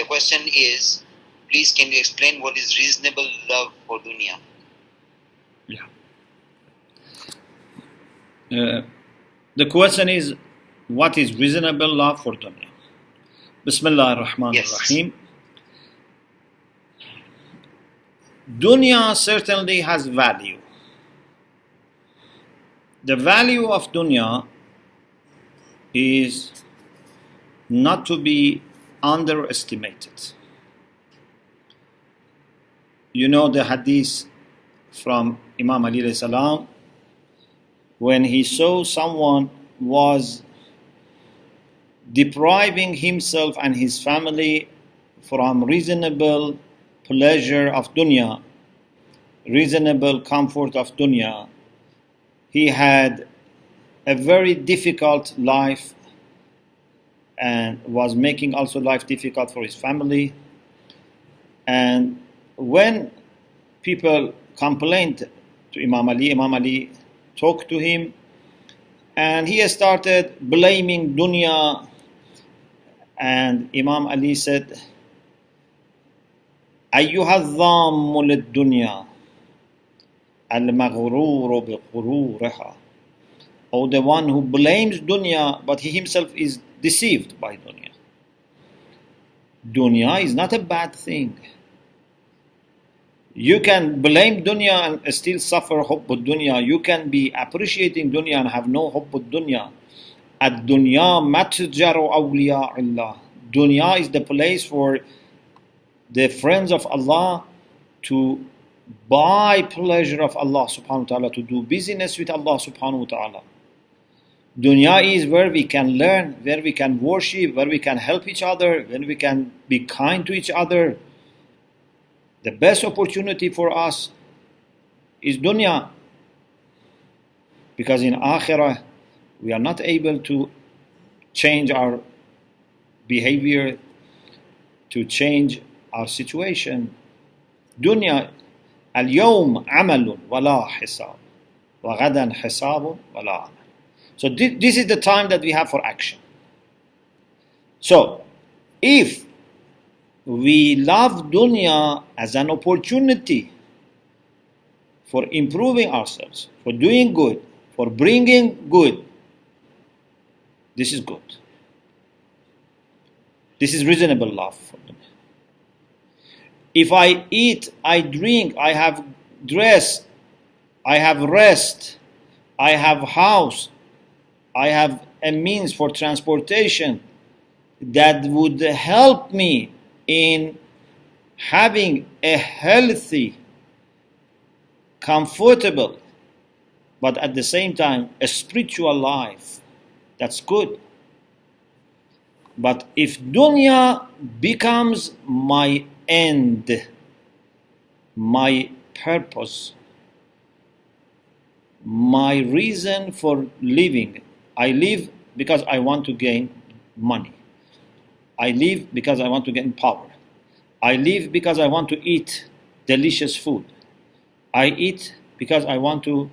the question is, please can you explain what is reasonable love for dunya? Yeah. The question is, what is reasonable love for dunya? Bismillah ar-Rahman ar-Rahim. Dunya certainly has value. The value of dunya is not to be underestimated. You know the hadith from Imam Ali alayhi salam, when he saw someone was depriving himself and his family from reasonable pleasure of dunya, reasonable comfort of dunya. He had a very difficult life and was making also life difficult for his family. And when people complained to Imam Ali talked to him and he started blaming dunya. And Imam Ali said, أيها الضام للدنيا المغرور بغرورها. Or the one who blames dunya, but he himself is deceived by dunya. Dunya is not a bad thing. You can blame dunya and still suffer hubb dunya. You can be appreciating dunya and have no hubb dunya. Ad-dunya matjaru awliya Allah. Dunya is the place for the friends of Allah to buy pleasure of Allah subhanahu wa ta'ala, to do business with Allah subhanahu wa ta'ala. Dunya is where we can learn, where we can worship, where we can help each other, where we can be kind to each other. The best opportunity for us is dunya. Because in akhirah, we are not able to change our behavior, to change our situation. Dunya, al-yawm amalun wala hisab, wa ghadan hisabun wala amal. So this is the time that we have for action. So, if we love dunya as an opportunity for improving ourselves, for doing good, for bringing good, this is good. This is reasonable love for dunya. If I eat, I drink, I have dress, I have rest, I have house, I have a means for transportation that would help me in having a healthy, comfortable, but at the same time a spiritual life, that's good. But if dunya becomes my end, my purpose, my reason for living, I live because I want to gain money. I live because I want to gain power. I live because I want to eat delicious food. I eat because I want to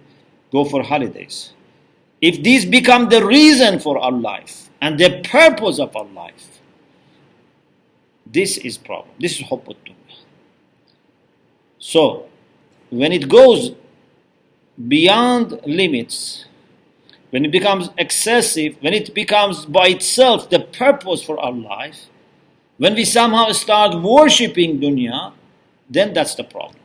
go for holidays. If these become the reason for our life and the purpose of our life, this is problem. This is hubb dunya. So, when it goes beyond limits, when it becomes excessive, when it becomes by itself the purpose for our life, when we somehow start worshipping dunya, then that's the problem.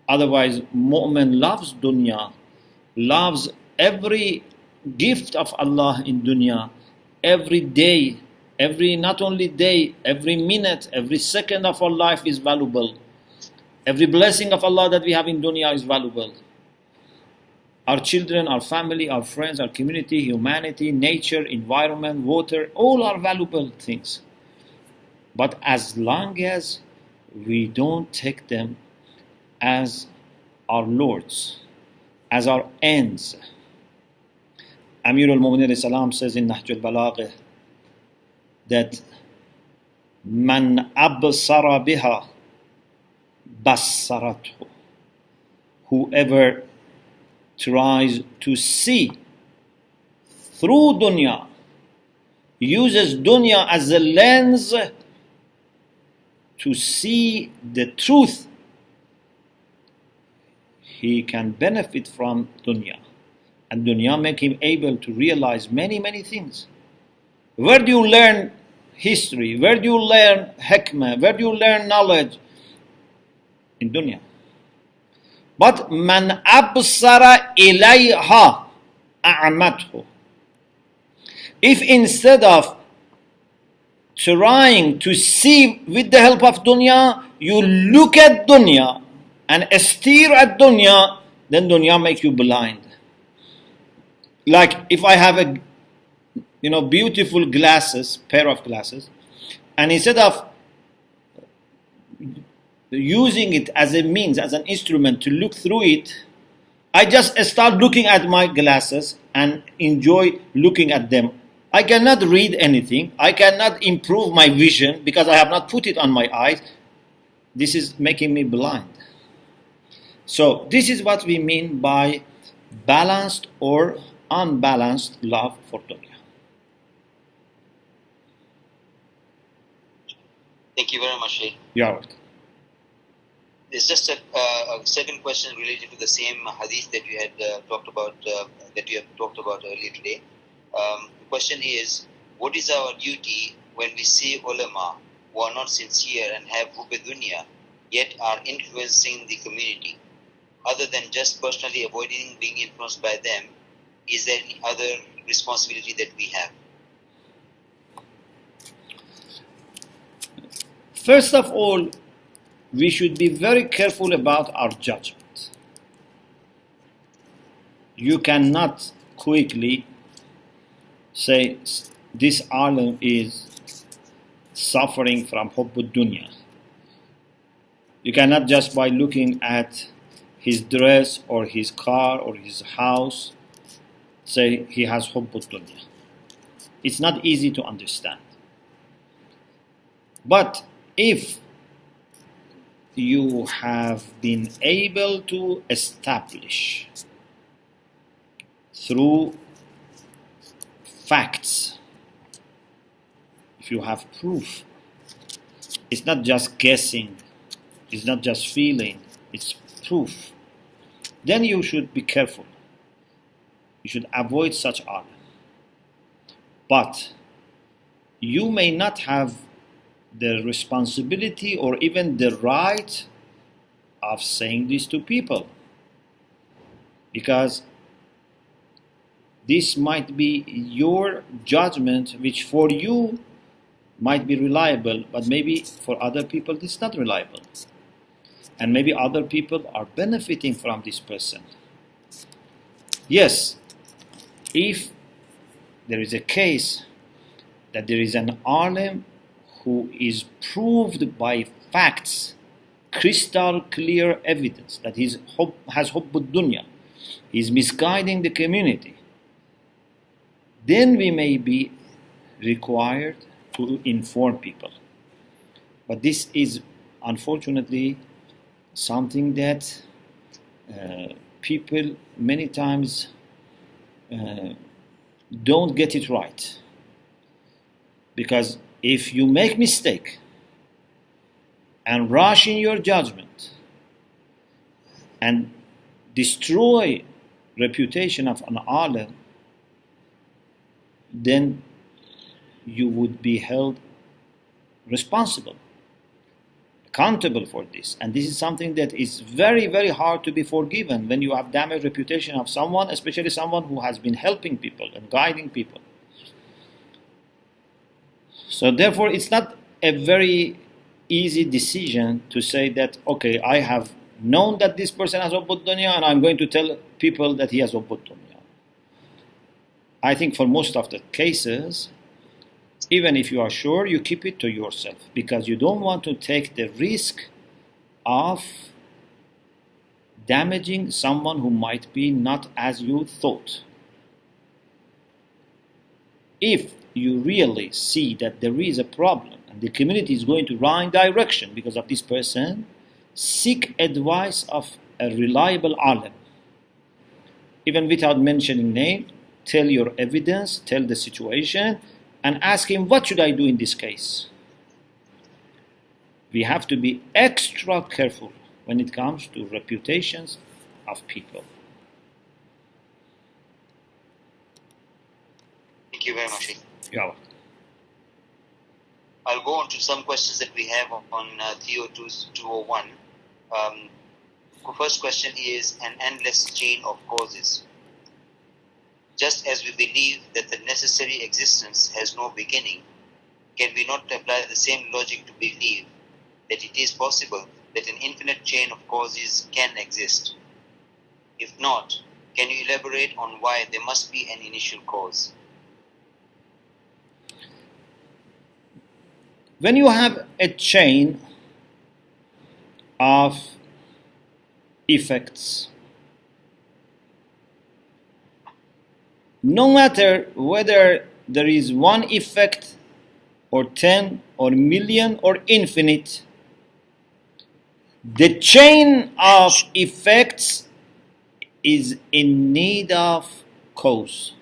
Otherwise, mu'min loves dunya, loves every gift of Allah in dunya, every day, not only day, every minute, every second of our life is valuable. Every blessing of Allah that we have in dunya is valuable. Our children, our family, our friends, our community, humanity, nature, environment, water, all are valuable things. But as long as we don't take them as our lords, as our ends. Amir al-Mu'minin salam says in Nahj al-Balagh that man absara biha bassarathu. Whoever tries to see through dunya, uses dunya as a lens to see the truth, he can benefit from dunya. And dunya make him able to realize many, many things. Where do you learn history? Where do you learn hikmah? Where do you learn knowledge? In dunya. But man absara ilayha a'mathu. If instead of trying to see with the help of dunya, you look at dunya and stare at dunya, then dunya make you blind. Like if I have a beautiful glasses, pair of glasses, and instead of using it as a means, as an instrument to look through it, I just start looking at my glasses and enjoy looking at them. I cannot read anything. I cannot improve my vision because I have not put it on my eyes. This is making me blind. So this is what we mean by balanced or unbalanced love for dunya. Thank you very much, Sheikh. You're welcome. There's just a second question related to the same hadith that you had talked about earlier today. The question is, what is our duty when we see ulama who are not sincere and have hubb dunya, yet are influencing the community? Other than just personally avoiding being influenced by them, is there any other responsibility that we have? First of all, we should be very careful about our judgment. You cannot quickly say this alim is suffering from hubb dunya. You cannot just by looking at his dress or his car or his house say he has hubb dunya. It's not easy to understand. But if you have been able to establish through facts, if you have proof, it's not just guessing, it's not just feeling, it's proof, then you should be careful. You should avoid such alim. But you may not have the responsibility or even the right of saying this to people, because this might be your judgment, which for you might be reliable, but maybe for other people it's not reliable, and maybe other people are benefiting from this person. Yes, if there is a case that there is an alim who is proved by facts, crystal clear evidence that he has hubb dunya, he's misguiding the community, then we may be required to inform people. But this is unfortunately something that people many times don't get it right. Because if you make mistake and rush in your judgment and destroy reputation of an alim, then you would be held responsible, accountable for this. And this is something that is very, very hard to be forgiven when you have damaged reputation of someone, especially someone who has been helping people and guiding people. So therefore, it's not a very easy decision to say that, okay, I have known that this person has hubb dunya and I'm going to tell people that he has hubb dunya. I think for most of the cases, even if you are sure, you keep it to yourself, because you don't want to take the risk of damaging someone who might be not as you thought. If you really see that there is a problem and the community is going to wrong direction because of this person, seek advice of a reliable alim. Even without mentioning name, tell your evidence, tell the situation, and ask him, what should I do in this case? We have to be extra careful when it comes to reputations of people. Thank you very much. Yeah. I'll go on to some questions that we have on Theo 201. The first question is an endless chain of causes. Just as we believe that the necessary existence has no beginning, can we not apply the same logic to believe that it is possible that an infinite chain of causes can exist? If not, can you elaborate on why there must be an initial cause? When you have a chain of effects, no matter whether there is one effect or 10 or million or infinite, the chain of effects is in need of cause.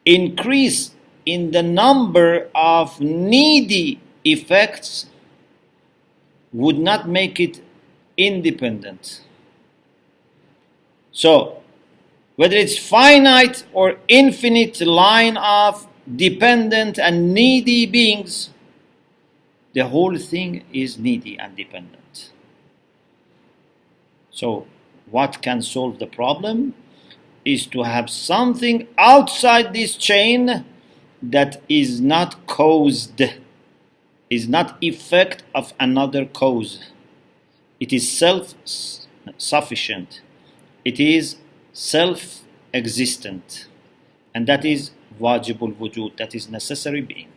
Increase in the number of needy effects would not make it independent. So, whether it's finite or infinite line of dependent and needy beings, the whole thing is needy and dependent. So, what can solve the problem is to have something outside this chain that is not caused, is not effect of another cause. It is self-sufficient. It is self-existent. And that is wajibul wujud, that is necessary being.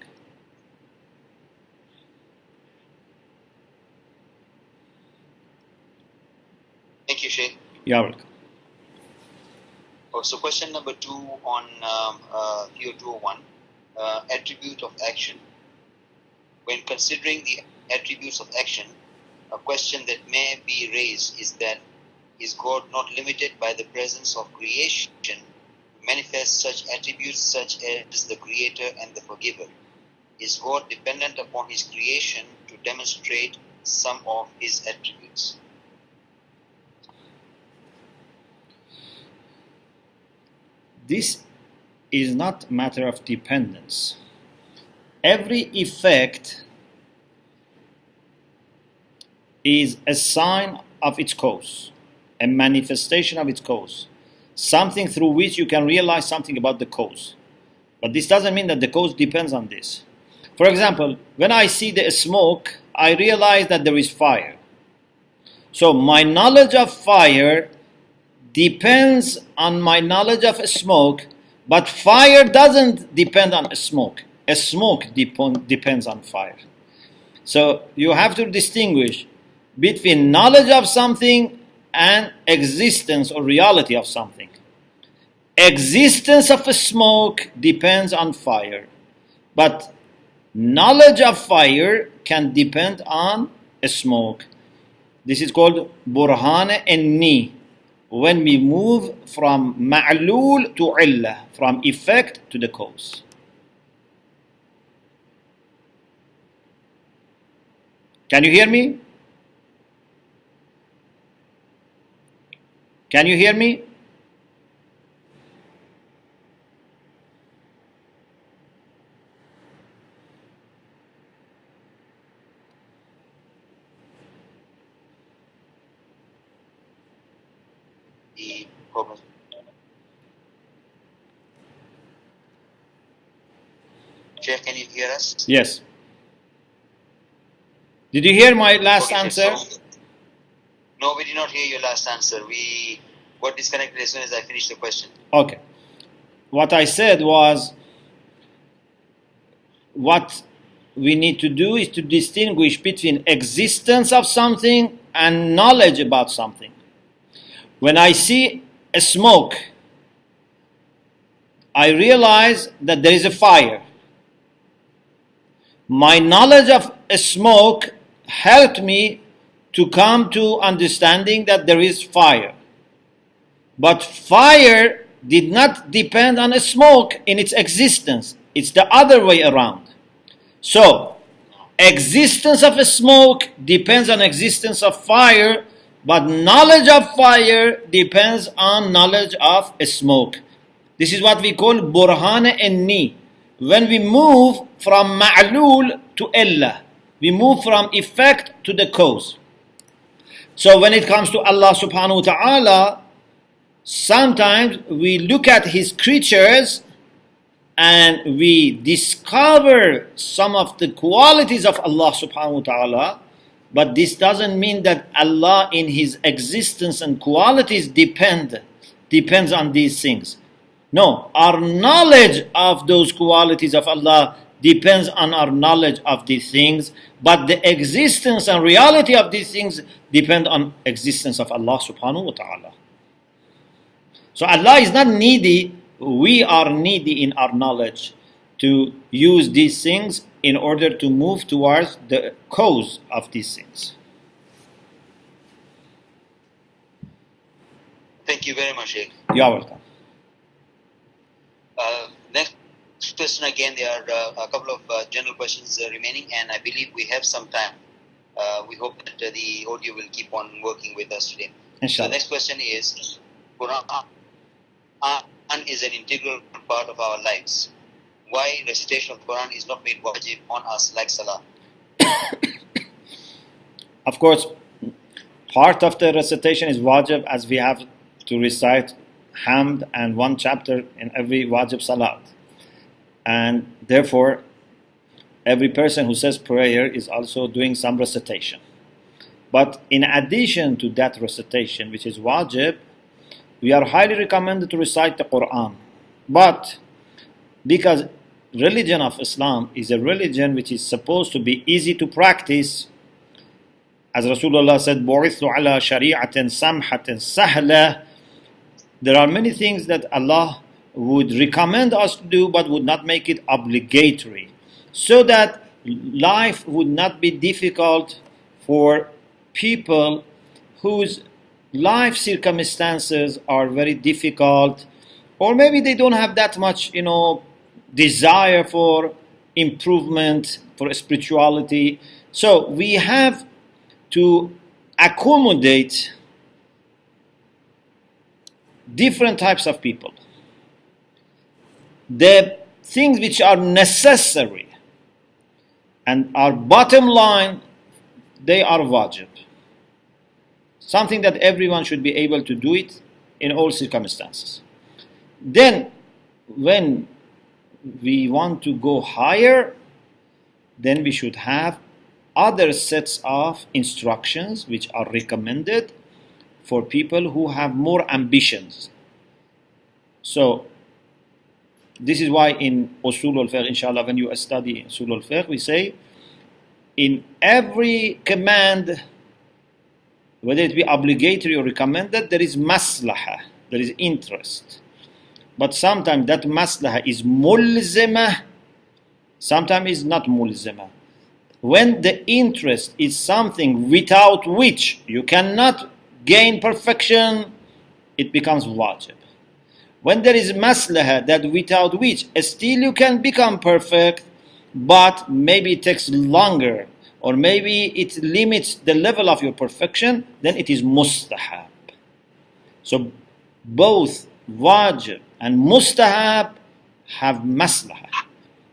Thank you, Sheikh. You're welcome. So question number 2 on Theo 201, attribute of action. When considering the attributes of action, a question that may be raised is that, is God not limited by the presence of creation to manifest such attributes such as the creator and the forgiver? Is God dependent upon his creation to demonstrate some of his attributes? This is not a matter of dependence. Every effect is a sign of its cause, a manifestation of its cause, something through which you can realize something about the cause. But this doesn't mean that the cause depends on this. For example, when I see the smoke, I realize that there is fire. So my knowledge of fire depends on my knowledge of smoke, but fire doesn't depend on smoke. A smoke depends on fire. So you have to distinguish between knowledge of something and existence or reality of something. Existence of a smoke depends on fire, but knowledge of fire can depend on a smoke. This is called burhan enni, when we move from ma'lul to illah, from effect to the cause. Can you hear me? Can you hear me? The problem. Sheikh, can you hear us? Yes. Did you hear my last answer? No, we did not hear your last answer. We got disconnected as soon as I finished the question. Okay. What I said was, what we need to do is to distinguish between existence of something and knowledge about something. When I see a smoke, I realize that there is a fire. My knowledge of a smoke helped me to come to understanding that there is fire. But fire did not depend on smoke in its existence. It's the other way around. So, existence of smoke depends on existence of fire, but knowledge of fire depends on knowledge of smoke. This is what we call burhan enni. When we move from ma'lul to illa, we move from effect to the cause. So when it comes to Allah subhanahu wa ta'ala, sometimes we look at his creatures and we discover some of the qualities of Allah subhanahu wa ta'ala, but this doesn't mean that Allah in his existence and qualities depends on these things. No, our knowledge of those qualities of Allah depends on our knowledge of these things, but the existence and reality of these things depend on existence of Allah subhanahu wa ta'ala. So Allah is not needy, we are needy in our knowledge to use these things in order to move towards the cause of these things. Thank you very much, Sheikh. You're welcome. Next question again, there are a couple of general questions remaining, and I believe we have some time. We hope that the audio will keep on working with us today. Inshallah. So the next question is, Quran is an integral part of our lives. Why recitation of Quran is not made wajib on us like Salah? Of course, part of the recitation is wajib, as we have to recite Hamd and one chapter in every wajib salat. And therefore, every person who says prayer is also doing some recitation. But in addition to that recitation, which is wajib, we are highly recommended to recite the Quran. But because religion of Islam is a religion which is supposed to be easy to practice, as Rasulullah said, بُعِثْتُ عَلَى شَرِيعَةٍ سَمْحَةٍ سَهْلَةٍ. There are many things that Allah would recommend us to do but would not make it obligatory, so that life would not be difficult for people whose life circumstances are very difficult, or maybe they don't have that much, desire for improvement, for spirituality. So we have to accommodate different types of people. The things which are necessary and our bottom line, they are wajib. Something that everyone should be able to do it in all circumstances. Then, when we want to go higher, then we should have other sets of instructions which are recommended for people who have more ambitions. So, this is why in Usul al-Fiqh, inshallah, when you study Usul al-Fiqh, we say, in every command, whether it be obligatory or recommended, there is maslahah, there is interest. But sometimes that maslahah is mulzimah, sometimes is not mulzimah. When the interest is something without which you cannot gain perfection, it becomes wajib. When there is maslahah that without which still you can become perfect, but maybe it takes longer, or maybe it limits the level of your perfection, then it is mustahab. So both wajib and mustahab have maslahah.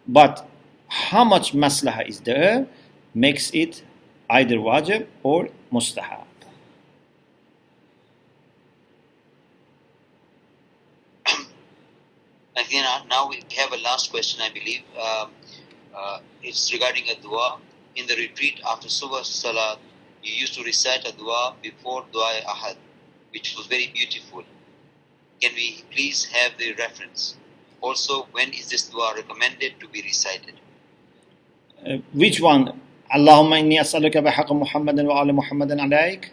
But how much maslahah is there makes it either wajib or mustahab. And then now we have a last question, I believe. It's regarding a dua. In the retreat after Subh Salat, you used to recite a dua before Dua Ahad, which was very beautiful. Can we please have the reference? Also, when is this dua recommended to be recited? Which one? Allahumma inni as'aluka bihaqq Muhammadin wa ali Muhammadin alayk?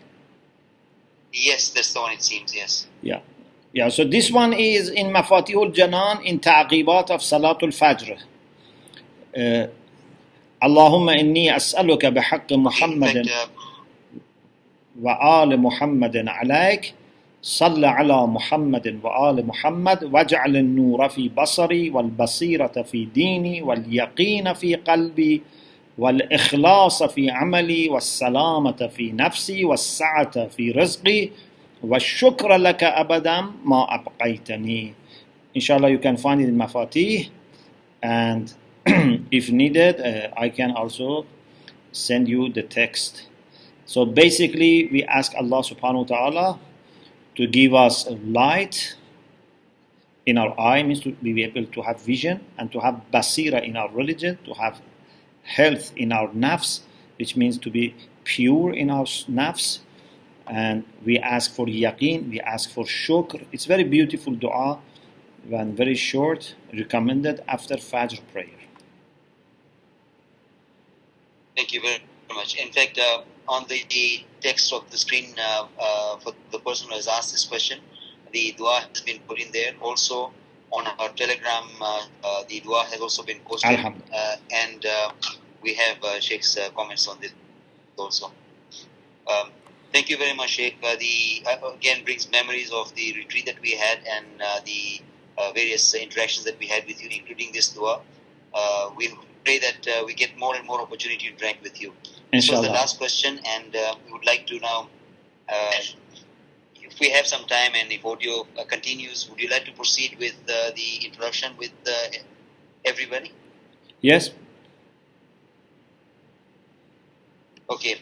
Yes, that's the one, it seems, yes. Yeah, so this one is in Mafatihul Janan in Ta'qibat of Salatul Fajr. Allahumma inni as'aluka bihaqq Muhammadin wa ali Muhammadin alayk. صل على محمد وآل محمد واجعل النور في بصري والبصيرة في ديني واليقين في قلبي والإخلاص في عملي والسلامة في نفسي والسعة في رزقي والشكر لك أبدا ما أبقيتني. Inshallah, you can find it in Mafatih, and if needed, I can also send you the text. So basically, we ask Allah subhanahu wa ta'ala to give us light in our eye, means to be able to have vision, and to have basira in our religion, to have health in our nafs, which means to be pure in our nafs. And we ask for yaqeen, we ask for shukr. It's very beautiful dua and very short, recommended after Fajr prayer. Thank you very much. In fact, on the text of the screen for the person who has asked this question, the dua has been put in there. Also on our Telegram, the dua has also been posted, and we have Sheikh's comments on this also. Thank you very much, Sheikh. Again brings memories of the retreat that we had and the various interactions that we had with you, including this dua. We pray that we get more and more opportunity to interact with you. This was the last question, and we would like to now, if we have some time and if audio continues, would you like to proceed with the introduction with everybody? Yes. Okay.